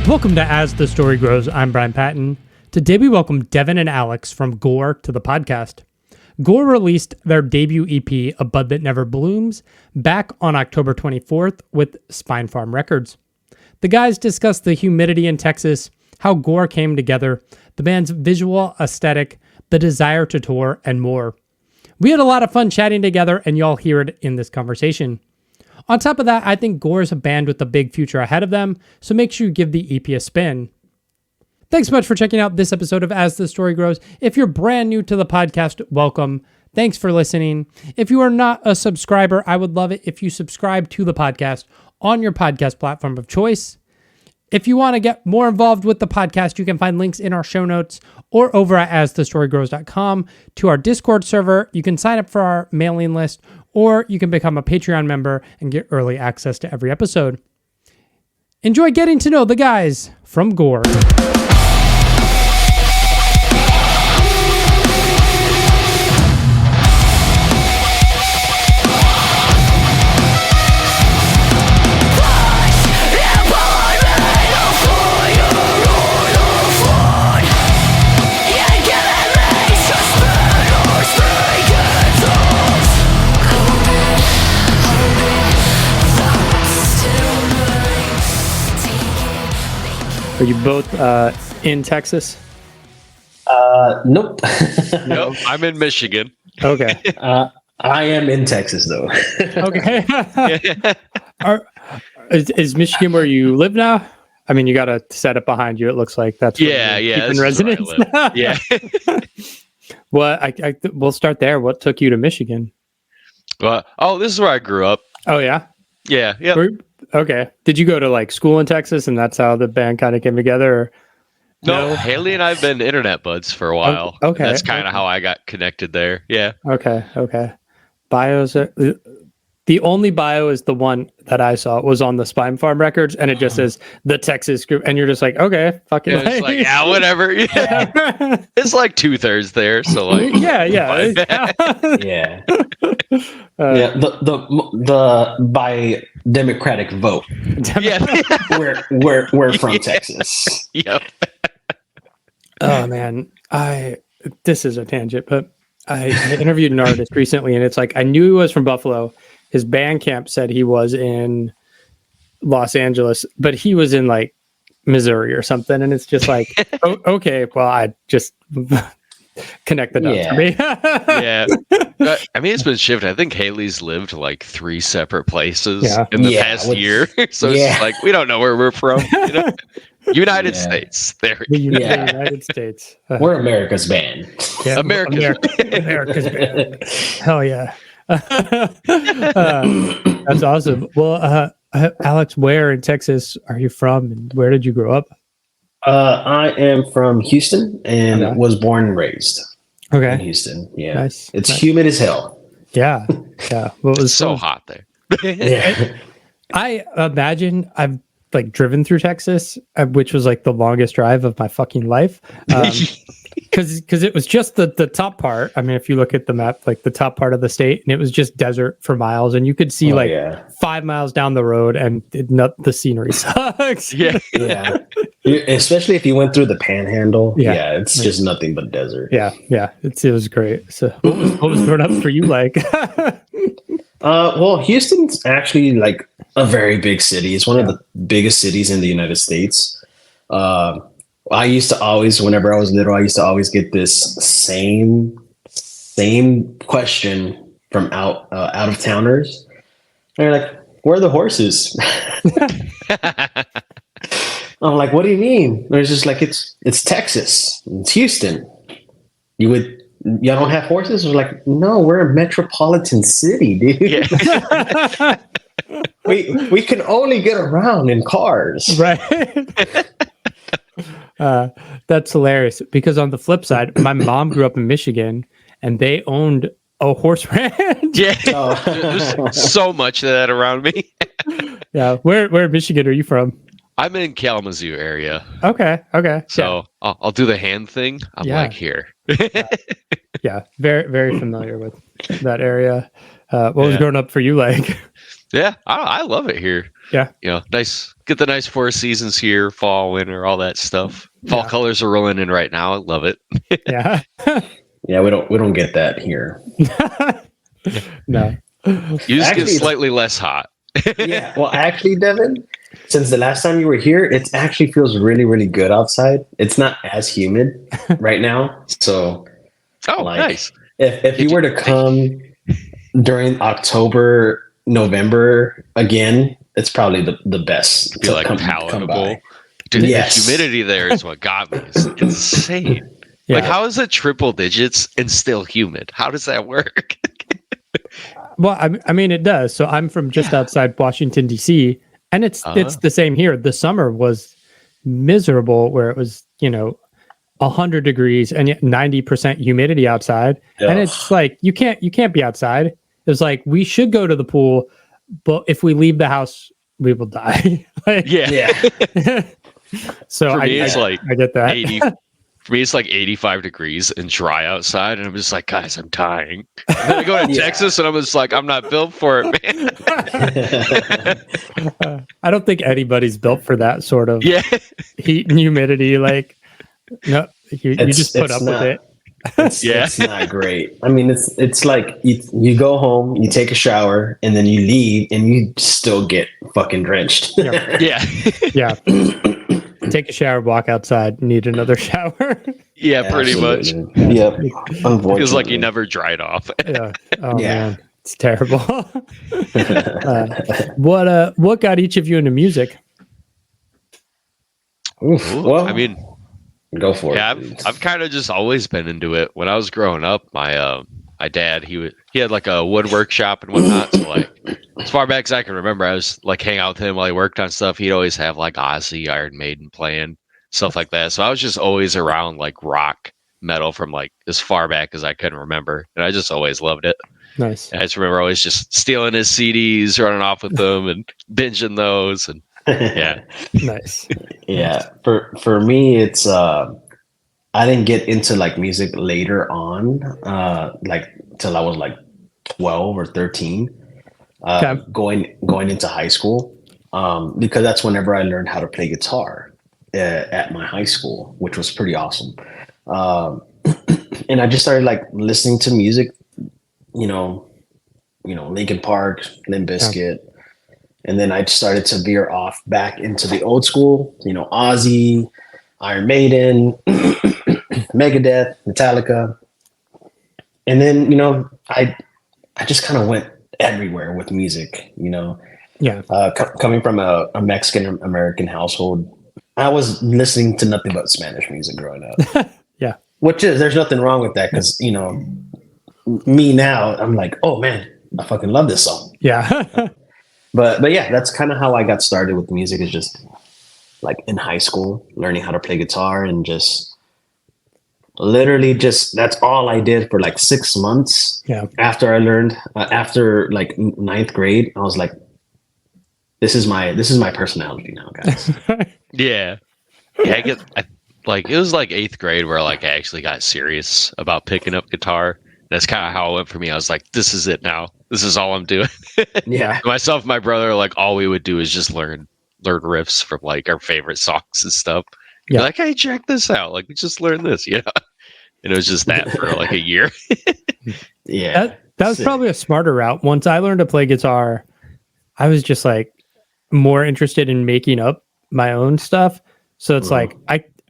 Welcome to As the Story Grows. I'm Brian Patton. Today we welcome Devin and Alex from Gore to the podcast. Gore released their debut EP, A Bud That Never Blooms, back on October 24th with Spinefarm Records. The guys discussed the humidity in Texas, how Gore came together, the band's visual aesthetic, the desire to tour, and more. We had a lot of fun chatting together, and y'all hear it in this conversation. On top of that, I think Gore is a band with a big future ahead of them, so make sure you give the EP a spin. Thanks so much for checking out this episode of As the Story Grows. If you're brand new to the podcast, welcome. Thanks for listening. If you are not a subscriber, I would love it if you subscribe to the podcast on your podcast platform of choice. If you want to get more involved with the podcast, you can find links in our show notes or over at asthestorygrows.com to our Discord server. You can sign up for our mailing list, or you can become a Patreon member and get early access to every episode. Enjoy getting to know the guys from Gore. Are you both in Texas? Nope. Nope. I'm in Michigan. Okay. I am in Texas, though. Okay. Is Michigan where you live now? I mean, you got a setup behind you. It looks like that's yeah. in residence. Yeah. Well, we'll start there. What took you to Michigan? This is where I grew up. Oh yeah. Yeah. Yeah. Okay. Did you go to like school in Texas, and that's how the band kind of came together? Or? No, Haley and I've been internet buds for a while. Okay. That's kind of how I got connected there. Yeah. Okay. Bios are... The only bio is the one that I saw. It was on the Spinefarm Records, and it just says the Texas group, and you're just like, okay, fucking. Yeah, it's like, yeah, whatever. Yeah. It's like 2/3 there, so like. yeah. Yeah. The by Democratic vote. Yeah. we're from Texas. Yep. Oh man, this is a tangent, but I interviewed an artist recently, and it's like I knew he was from Buffalo. His Bandcamp said he was in Los Angeles, but he was in like Missouri or something. And it's just like, okay, well, I just connect the dots for me. Yeah. I mean, it's been shifted. I think Haley's lived like 3 separate places in the past year. So it's just like, we don't know where we're from. You know? United States. There we go. United States. We're America's band. Yeah, America's band. Hell yeah. That's awesome. Well, Alex, where in Texas are you from, and where did you grow up? I am from Houston and was born and raised. Okay. In Houston. Yeah. Nice. It's humid as hell. Yeah. Well, it was so hot there. Yeah. I imagine I've like driven through Texas, which was like the longest drive of my fucking life. Because it was just the top part. I mean, if you look at the map, like the top part of the state, and it was just desert for miles, and you could see 5 miles down the road, and the scenery sucks. Yeah. Especially if you went through the Panhandle. Yeah, it's just nothing but desert. Yeah, it was great. So, what was growing up for you like? Well, Houston's actually like a very big city. It's one of the biggest cities in the United States. I used to always, whenever I was little, I used to always get this same question from out of towners. They're like, "Where are the horses?" I'm like, "What do you mean?" They're just like, "It's Texas. It's Houston. Y'all don't have horses?" I was like, "No, we're a metropolitan city, dude. Yeah. we can only get around in cars." Right. That's hilarious, because on the flip side, my mom grew up in Michigan, and they owned a horse ranch. Yeah. There's so much of that around me. Yeah. Where in Michigan are you from? I'm in Kalamazoo area. Okay. So I'll do the hand thing. I'm like here. Yeah. Very, very familiar with that area. What was growing up for you like? Yeah, I love it here. Yeah. Nice. Get the nice 4 seasons here, fall, winter, all that stuff. Fall colors are rolling in right now. I love it. Yeah. Yeah, we don't get that here. No. You just get slightly less hot. Yeah. Well, actually, Devin, since the last time you were here, it actually feels really, really good outside. It's not as humid right now. So, nice. If you were to come during October, November again, it's probably the best. Feel like palatable. Dude, the humidity there is what got me. It's insane. Yeah. Like, how is it triple digits and still humid? How does that work? Well, I mean, it does. So I'm from just outside Washington, D.C., and it's the same here. The summer was miserable, where it was 100 degrees and 90% humidity outside, and it's like you can't be outside. It's like we should go to the pool, but if we leave the house, we will die. So for me, I get that. For me, it's like 85 degrees and dry outside, and I'm just like, guys, I'm dying. And then I go to Texas, and I'm just like, I'm not built for it, man. I don't think anybody's built for that sort of heat and humidity. Like, no, you just put up with it. It's not great. I mean, it's like you go home, you take a shower, and then you leave, and you still get fucking drenched. Yeah. Take a shower, walk outside, need another shower. Yeah, pretty much. Yep. Feels like you never dried off. Man, it's terrible. What got each of you into music? Well, I mean, go for it. Yeah, I've kind of just always been into it. When I was growing up, my dad he had like a wood workshop and whatnot. So like as far back as I can remember, I was like hang out with him while he worked on stuff. He'd always have like Artsy, Iron Maiden playing stuff like that. So I was just always around like rock metal from like as far back as I can remember, and I just always loved it. Nice. And I just remember always just stealing his CDs, running off with them, and binging those. And nice. Yeah, for me, it's I didn't get into like music later on, like till I was like 12 or 13, going into high school, because that's whenever I learned how to play guitar at my high school, which was pretty awesome. And I just started like listening to music, Linkin Park, Limp Bizkit. And then I started to veer off back into the old school, Ozzy, Iron Maiden, Megadeth, Metallica. And then, I just kind of went everywhere with music, coming from a Mexican American household. I was listening to nothing but Spanish music growing up. Yeah. There's nothing wrong with that. Cause me now, I'm like, oh man, I fucking love this song. Yeah. But yeah, that's kind of how I got started with music, is just like in high school, learning how to play guitar, and just literally that's all I did for like 6 months. Yeah. After I learned, after like 9th grade, I was like, this is my personality now, guys. Yeah. It was like 8th grade where like I actually got serious about picking up guitar. That's kind of how it went for me. I was like, this is it now. This is all I'm doing. Yeah. Myself and my brother, like all we would do is just learn riffs from like our favorite songs and stuff. Yeah. Like, hey, check this out. Like, we just learned this. Yeah. And it was just that for like a year. Yeah. That was probably a smarter route. Once I learned to play guitar, I was just like more interested in making up my own stuff. So it's like,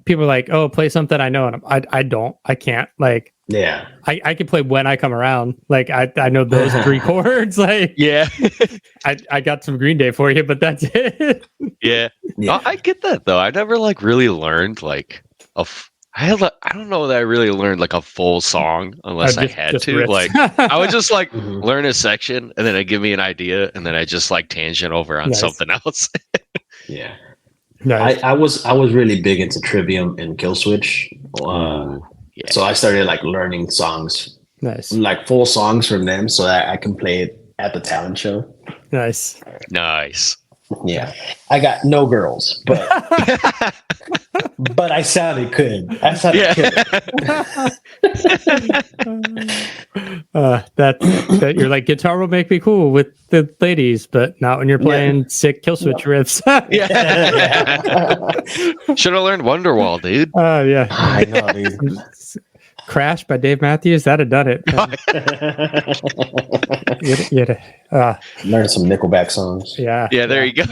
people are like, oh, play something I know. And I can't. Like, yeah, I can play When I Come Around. Like I know those 3 chords. Like, yeah, I got some Green Day for you, but that's it. Yeah. Oh, I get that though. I never like really learned like I don't know that I really learned like a full song unless I had to. Riffs. Like I would just like learn a section and then it'd give me an idea and then I just like tangent over on something else. Yeah. Nice. I was really big into Trivium and Killswitch. Yeah. So I started like learning songs, like full songs from them, so that I can play it at the talent show. Nice. Yeah, I got no girls, but but I sounded good. I sounded that you're like, guitar will make me cool with the ladies, but not when you're playing sick kill switch riffs. Should have learned Wonderwall, dude. Yeah, I know, dude. Crash by Dave Matthews, that'd have done it. Learn some Nickelback songs. Yeah, there you go.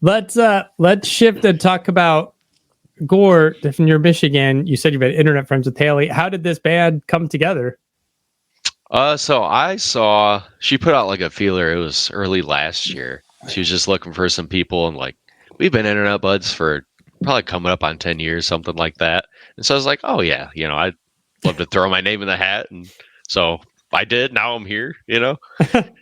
Let's shift and talk about Gore. If you're Michigan, you said you've been internet friends with Haley. How did this band come together? So I saw she put out like a feeler. It was early last year. She was just looking for some people, and like we've been internet buds for probably coming up on 10 years, something like that. And so I was like, oh yeah, I'd love to throw my name in the hat. And so I did. Now I'm here,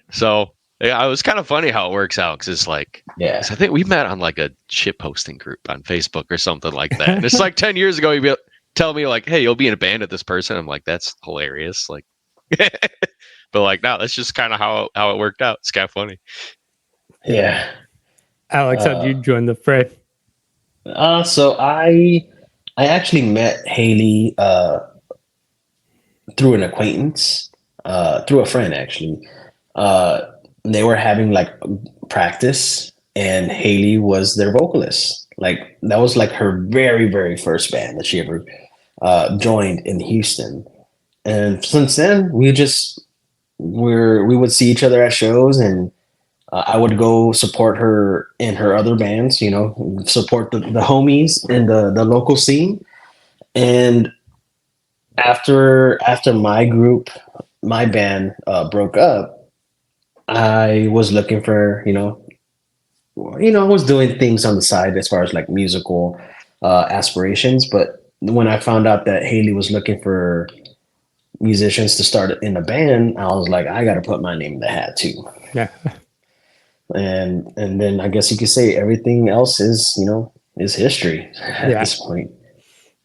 So yeah, it was kind of funny how it works out. Cause it's like, I think we met on like a shit posting group on Facebook or something like that. And it's like 10 years ago, you'd tell me like, hey, you'll be in a band with this person. I'm like, that's hilarious. Like, but like, no, that's just kind of how it worked out. It's kind of funny. Yeah. Alex, how'd you join the fray? So I actually met Haley through an acquaintance, through a friend actually. They were having like practice, and Haley was their vocalist. Like that was like her very, very first band that she ever joined in Houston. And since then, we would see each other at shows, and I would go support her in her other bands, support the homies in the local scene. And after my band broke up, I was looking for, I was doing things on the side as far as like musical aspirations. But when I found out that Haley was looking for musicians to start in a band, I was like, I got to put my name in the hat too. Yeah. And then I guess you could say everything else is history at this point.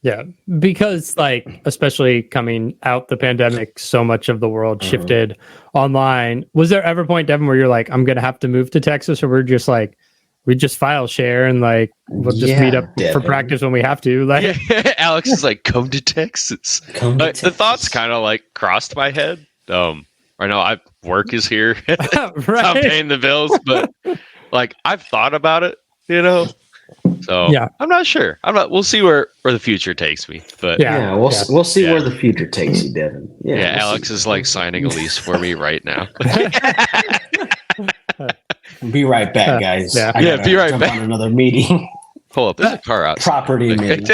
Yeah, because like, especially coming out the pandemic, so much of the world shifted online. Was there ever a point, Devin, where you're like, I'm going to have to move to Texas, or we're just like, we just file share and like, we'll just meet up for practice when we have to. Like, Alex is like, come to Texas. The thoughts kind of like crossed my head. I know work is here. Right. I'm paying the bills, but like I've thought about it, So I'm not sure. We'll see where the future takes me. But we'll see where the future takes you, Devin. Yeah, Alex is like signing a lease for me right now. Be right back, guys. Be right back. On another meeting. Pull up. There's a car out. Property meeting.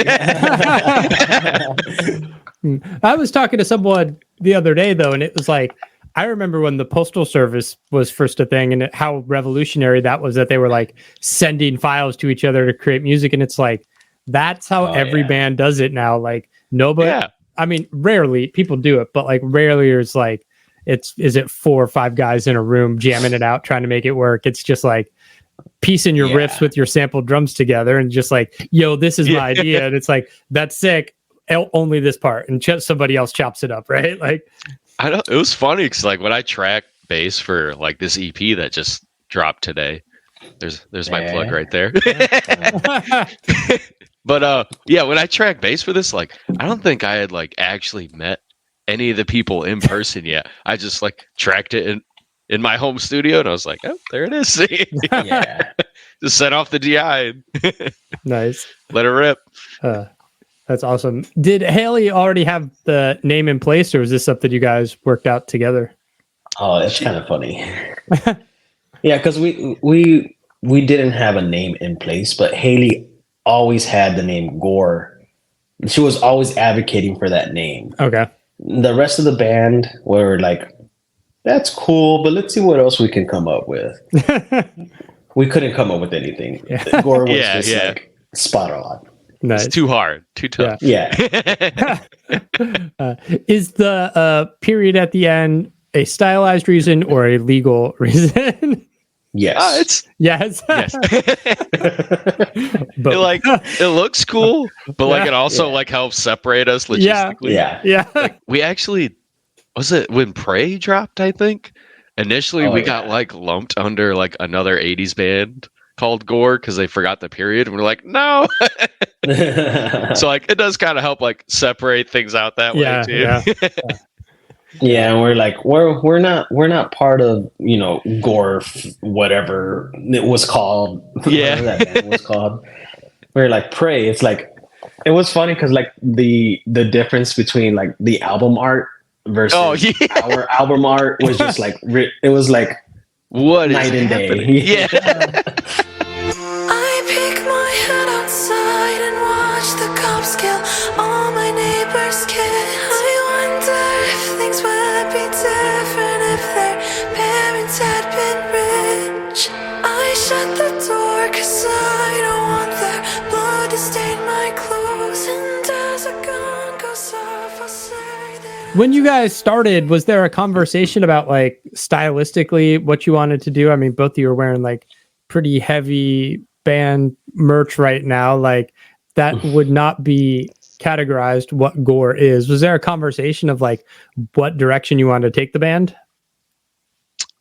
I was talking to someone the other day though, and it was like, I remember when the Postal Service was first a thing, and how revolutionary that was, that they were like sending files to each other to create music. And it's like, that's how every band does it now. Like nobody, I mean, rarely people do it, but like rarely is like, is it 4 or 5 guys in a room jamming it out, trying to make it work. It's just like piecing your riffs with your sampled drums together and just like, yo, this is my idea. And it's like, that's sick. Only this part, and somebody else chops it up. Right. Like, I know it was funny because like when I track bass for like this EP that just dropped today, there's my plug right there. But when I track bass for this, like I don't think I had like actually met any of the people in person yet. I just like tracked it in my home studio, and I was like, oh, there it is. Just set off the DI. Nice. Let it rip. That's awesome. Did Haley already have the name in place, or was this something you guys worked out together? Oh, it's kind of funny. Yeah, because we didn't have a name in place, but Haley always had the name Gore. She was always advocating for that name. Okay. The rest of the band were like, that's cool, but let's see what else we can come up with. We couldn't come up with anything. Yeah. Gore was like spot on. Nice. It's too hard, too tough. Yeah. Is the period at the end a stylized reason or a legal reason? Yes. Yes. It looks cool, but like it also like helps separate us logistically. Yeah. Like, we actually, was it when Prey dropped? I think Initially, we got like lumped under like another 80s band called Gore because they forgot the period. And we're like, no. So like it does kind of help like separate things out that way too. Yeah, and we're like we're not part of, you know, Gore whatever it was called. Yeah. Whatever that band was called. We're like Prey. It's like it was funny because like the difference between like the album art versus our album art was just like it was like what night and day. Yeah. I pick my head outside and watch the cops kill all my neighbors' kids. I wonder if things would be different if their parents had been rich. I shut the door 'cause I don't want their blood to stain my clothes. And as a gun goes off, I'll say that. When you guys started, was there a conversation about like stylistically what you wanted to do? I mean, both of you are wearing like pretty heavy band merch right now. Like that would not be categorized what Gore is. Was there a conversation of like what direction you wanted to take the band?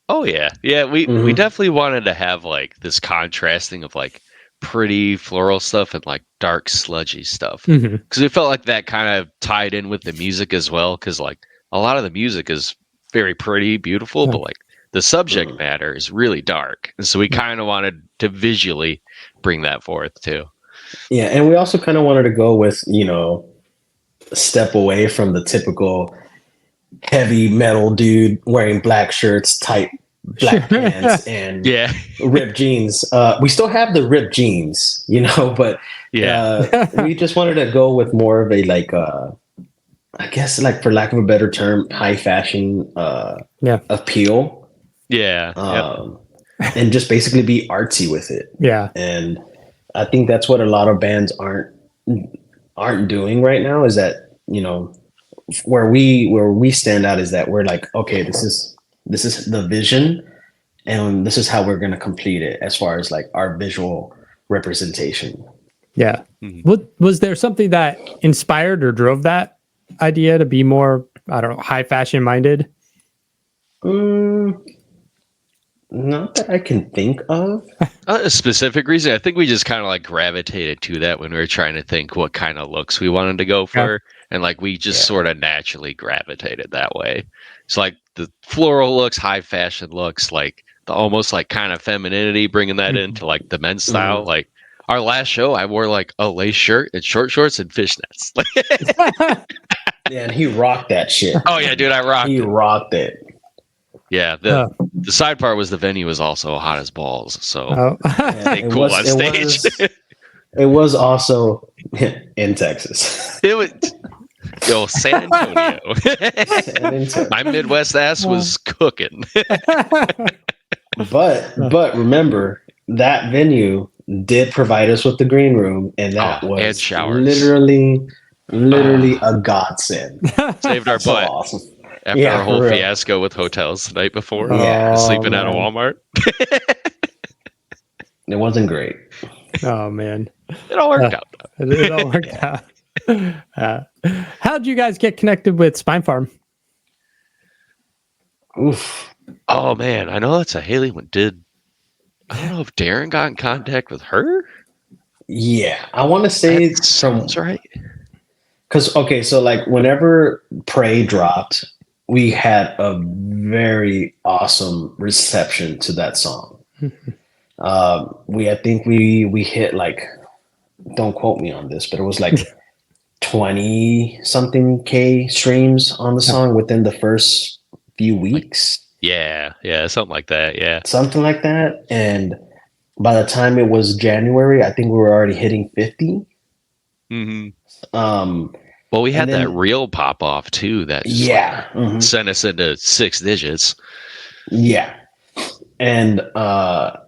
Oh yeah. Yeah, we definitely wanted to have like this contrasting of like pretty floral stuff and like dark sludgy stuff. Because we felt like that kind of tied in with the music as well. Because like a lot of the music is very pretty, beautiful, but like the subject matter is really dark. And so we kind of wanted to visually bring that forth too. Yeah, and we also kind of wanted to go with, you know, step away from the typical heavy metal dude wearing black shirts, tight black pants, and ripped jeans. We still have the ripped jeans, you know, but we just wanted to go with more of a like, I guess, like for lack of a better term, high fashion appeal. Yeah. And just basically be artsy with it. Yeah. And I think that's what a lot of bands aren't doing right now, is that, you know, where we stand out is that we're like, okay, this is the vision and this is how we're going to complete it as far as like our visual representation. Yeah. Was there something that inspired or drove that idea to be more, I don't know, high fashion minded? Not that I can think of. A specific reason. I think we just kind of like gravitated to that when we were trying to think what kind of looks we wanted to go for. And like we just sort of naturally gravitated that way. So like the floral looks, high fashion looks, like the almost like kind of femininity, bringing that into like the men's style. Like our last show, I wore like a lace shirt and short shorts and fishnets. Yeah, and he rocked that shit. Oh yeah, dude, I rocked. He rocked it. Yeah, the side part was the venue was also hot as balls, so it cool on stage. It was also in Texas. It was San Antonio. My Midwest ass was cooking. But remember, that venue did provide us with the green room, and that was literally a godsend. Saved our butt. Awesome. After our whole fiasco with hotels the night before, sleeping at a Walmart. It wasn't great. Oh man, it all worked out. It all worked out. How'd you guys get connected with Spinefarm? Oof. Oh man, I know that's a Haley one. I don't know if Darren got in contact with her. Yeah, I want to say that's right. Because so like whenever Prey dropped, we had a very awesome reception to that song. I think we hit like, don't quote me on this, but it was like 20 something K streams on the song within the first few weeks. Yeah, something like that. Yeah, something like that. And by the time it was January, I think we were already hitting 50. Well, we had that real pop off too. That sent us into 6 digits. Yeah, and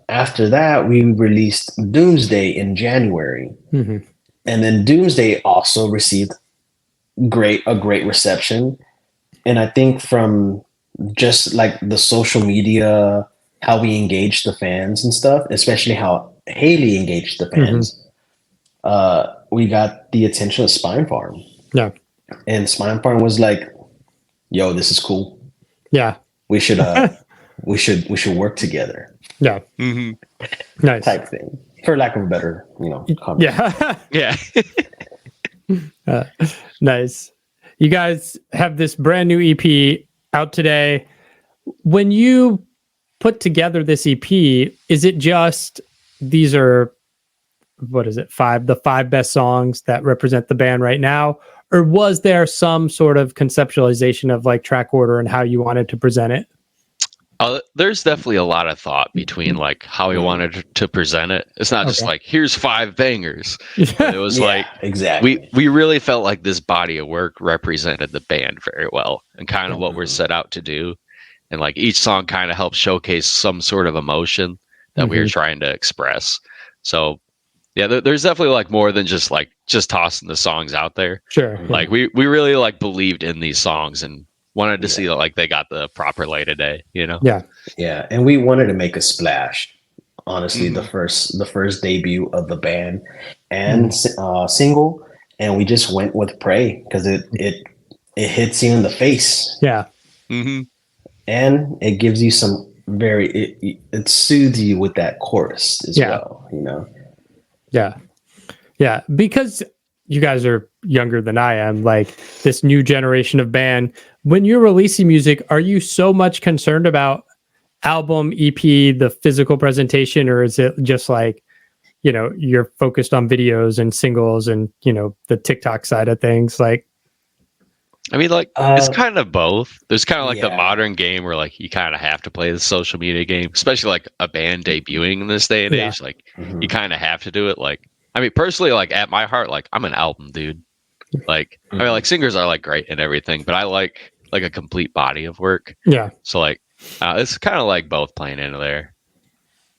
after that, we released Doomsday in January, and then Doomsday also received a great reception. And I think from just like the social media, how we engaged the fans and stuff, especially how Haley engaged the fans, we got the attention of Spinefarm. Yeah. And Spinefarm was like, yo, this is cool. Yeah. We should we should work together. Yeah. Nice. Type thing, for lack of a better, comment. Yeah. Yeah. Nice. You guys have this brand new EP out today. When you put together this EP, is it just these are the five best songs that represent the band right now, or was there some sort of conceptualization of like track order and how you wanted to present it? There's definitely a lot of thought between like how we wanted to present it. It's not just like, here's 5 bangers. It was like, exactly. We really felt like this body of work represented the band very well and kind of what we're set out to do. And like each song kind of helps showcase some sort of emotion that we were trying to express. So yeah, there's definitely like more than just tossing the songs out there. Sure. Like we really like believed in these songs and wanted to see that like they got the proper light of day, Yeah. And we wanted to make a splash. Honestly, the first debut of the band and single, and we just went with "Pray" because it hits you in the face. Yeah. And it gives you some it soothes you with that chorus as well. Yeah, because you guys are younger than I am, like this new generation of band. When you're releasing music, are you so much concerned about album, EP, the physical presentation, or is it just like, you're focused on videos and singles and, the TikTok side of things? Like, I mean, like, it's kind of both. There's kind of like the modern game where like you kind of have to play the social media game, especially like a band debuting in this day and age. Like you kind of have to do it. Like, I mean, personally, like at my heart, like I'm an album dude. Like, I mean, like singers are like great and everything, but I like a complete body of work. Yeah. So like, it's kind of like both playing into there.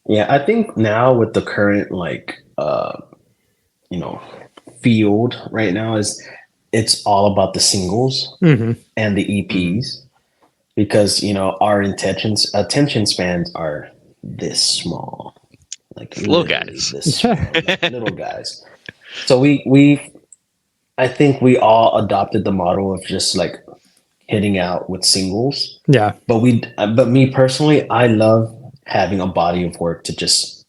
Yeah, I think now with the current field right now it's all about the singles and the EPs because our attention spans are this small, like little guys, this small, like little guys. So I think we all adopted the model of just like hitting out with singles. Yeah. But me personally, I love having a body of work to just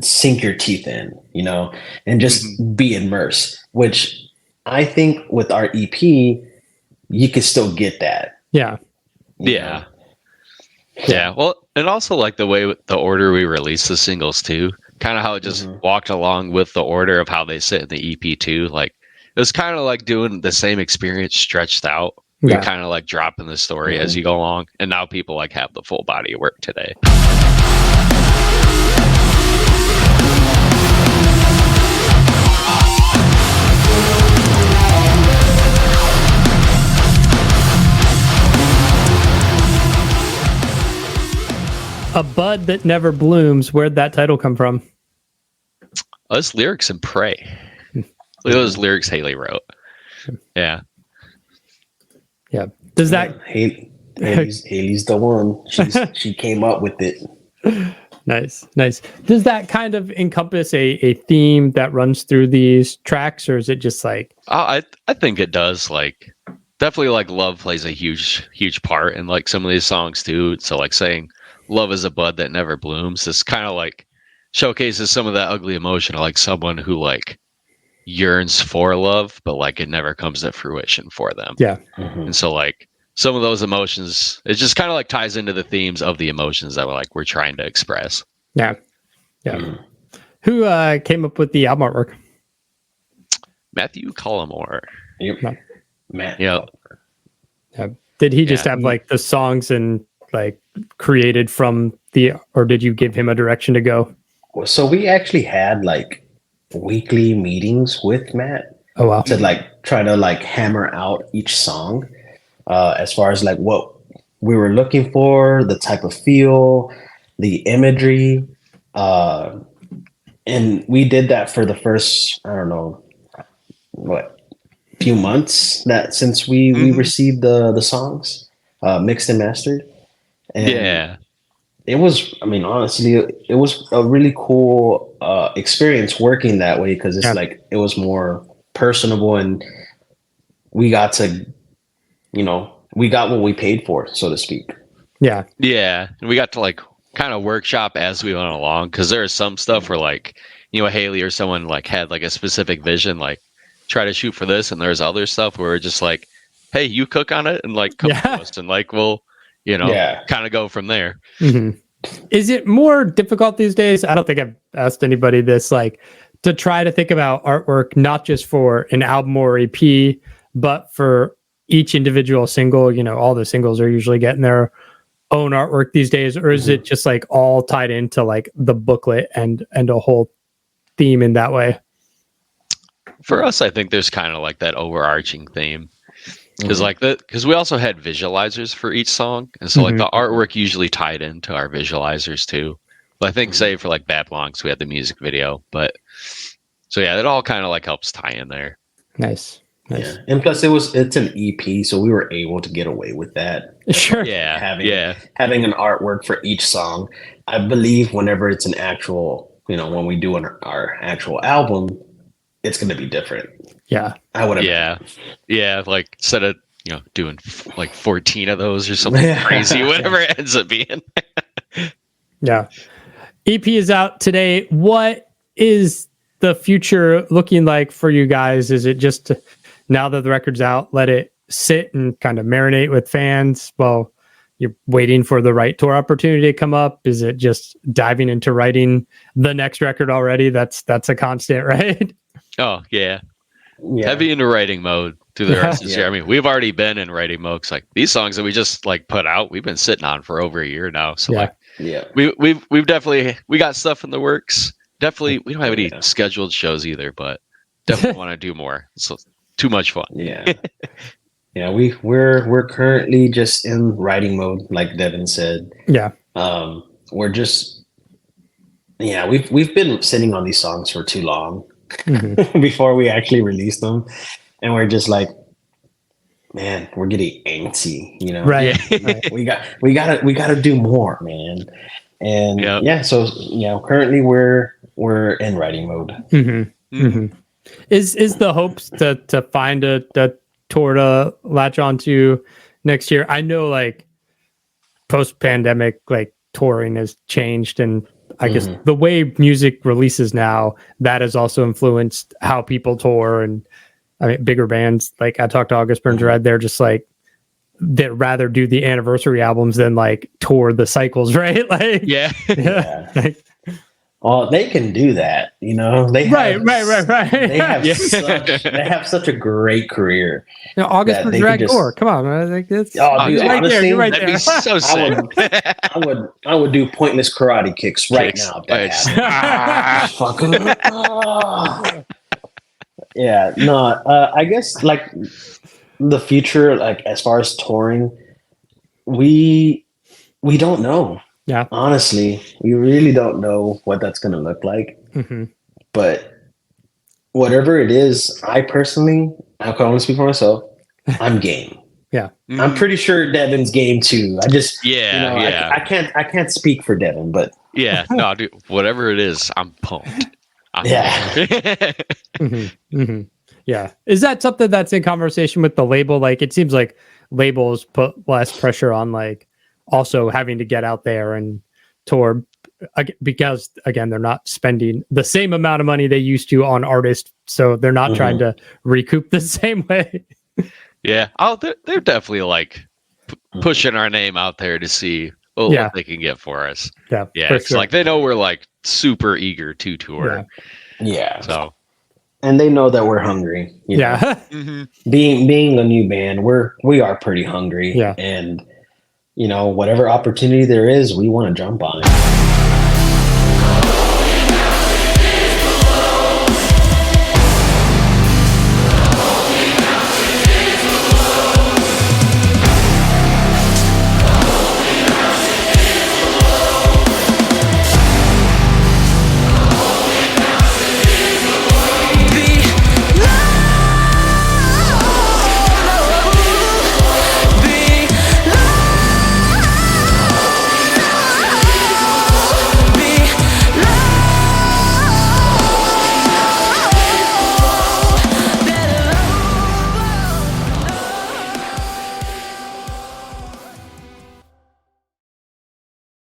sink your teeth in, and just be immersed, which I think with our EP, you can still get that. Yeah. Yeah. Well, and also like the order we released the singles too, kind of how it just walked along with the order of how they sit in the EP too. Like it was kind of like doing the same experience stretched out. You're kind of like dropping the story as you go along. And now people like have the full body of work today. A Bud That Never Blooms. Where'd that title come from? Those lyrics in Pray. Those lyrics Haley wrote. Yeah. Yeah. Does that Haley's the one. She came up with it. Nice. Does that kind of encompass a theme that runs through these tracks, or is it just like? I think it does. Like, definitely, like love plays a huge part in like some of these songs too. So like saying love is a bud that never blooms. This kind of like showcases some of that ugly emotion of like someone who like yearns for love, but like it never comes to fruition for them. Yeah. And so like some of those emotions, it just kind of like ties into the themes of the emotions that we're trying to express. Yeah. Who came up with the album artwork? Matthew Cullimore. Yep. Matt. Yeah. Did he just have like the songs and like created from or did you give him a direction to go? So we actually had like weekly meetings with Matt. Oh wow. To like try to like hammer out each song as far as like what we were looking for, the type of feel, the imagery, and we did that for the first few months since we received the songs mixed and mastered. And it was, honestly, it was a really cool experience working that way because it's like it was more personable and we got to, we got what we paid for, so to speak. Yeah. Yeah. And we got to like kind of workshop as we went along, because there is some stuff where like, you know, Haley or someone like had like a specific vision, like try to shoot for this, and there's other stuff where we're just like, hey, you cook on it and like come to us, and like we'll, you know, kind of go from there. Mm-hmm. Is it more difficult these days? I don't think I've asked anybody this, like to try to think about artwork, not just for an album or EP, but for each individual single. You know, all the singles are usually getting their own artwork these days, or is it just like all tied into like the booklet and a whole theme in that way? For us, I think there's kind of like that overarching theme, because we also had visualizers for each song, and so like the artwork usually tied into our visualizers too. But I think say for like Bad Belongs, we had the music video, but so yeah, it all kind of like helps tie in there. Nice. Yeah, and plus it's an EP, so we were able to get away with that. Sure. Yeah. Having an artwork for each song. I believe whenever it's an actual, you know, when we do our actual album, it's going to be different. Yeah. I would have. Yeah. Like instead of, you know, doing like 14 of those or something crazy, whatever it ends up being. Yeah. EP is out today. What is the future looking like for you guys? Is it just now that the record's out, let it sit and kind of marinate with fans while you're waiting for the right tour opportunity to come up? Is it just diving into writing the next record already? That's a constant, right? Oh, yeah. Heavy into writing mode through the rest of this year. I mean, we've already been in writing mode. It's like these songs that we just like put out, we've been sitting on for over a year now. So we've definitely, we got stuff in the works. Definitely, we don't have any scheduled shows either, but definitely want to do more. So too much fun. Yeah. Yeah, we're currently just in writing mode, like Devin said. Yeah. We're just we've been sitting on these songs for too long before we actually release them. And we're just like, man, we're getting antsy, you know. Right. We gotta do more, man. And so currently we're in writing mode. Is the hopes to find a tour to latch onto next year? I know like post-pandemic, like touring has changed, and I guess the way music releases now, that has also influenced how people tour. And I mean, bigger bands, like I talked to August Burns Red, they're just like, they'd rather do the anniversary albums than like tour the cycles, right? Like like, well, they can do that, you know. They have, right. They have such a great career. You know, August Burns Red, Gore. Come on, man. Like, it's, dude, honestly, you're right that'd there. be so sick. I would do pointless karate kicks right now. Yeah, no. I guess like the future, like as far as touring, we don't know. Yeah, honestly, we really don't know what that's going to look like. But whatever it is, I can only speak for myself. I'm game. Yeah, I'm pretty sure Devin's game too. I just I can't speak for Devin, but no, dude, whatever it is, I'm pumped. Yeah. Is that something that's in conversation with the label? Like, it seems like labels put less pressure on like also having to get out there and tour because again, they're not spending the same amount of money they used to on artists. So they're not trying to recoup the same way. Yeah. Oh, they're definitely like pushing our name out there to see what they can get for us. Yeah. It's like they know we're like super eager to tour. Yeah. So, and they know that we're hungry. You know? Being a new band, we are pretty hungry. Yeah. And you know, whatever opportunity there is, we want to jump on it.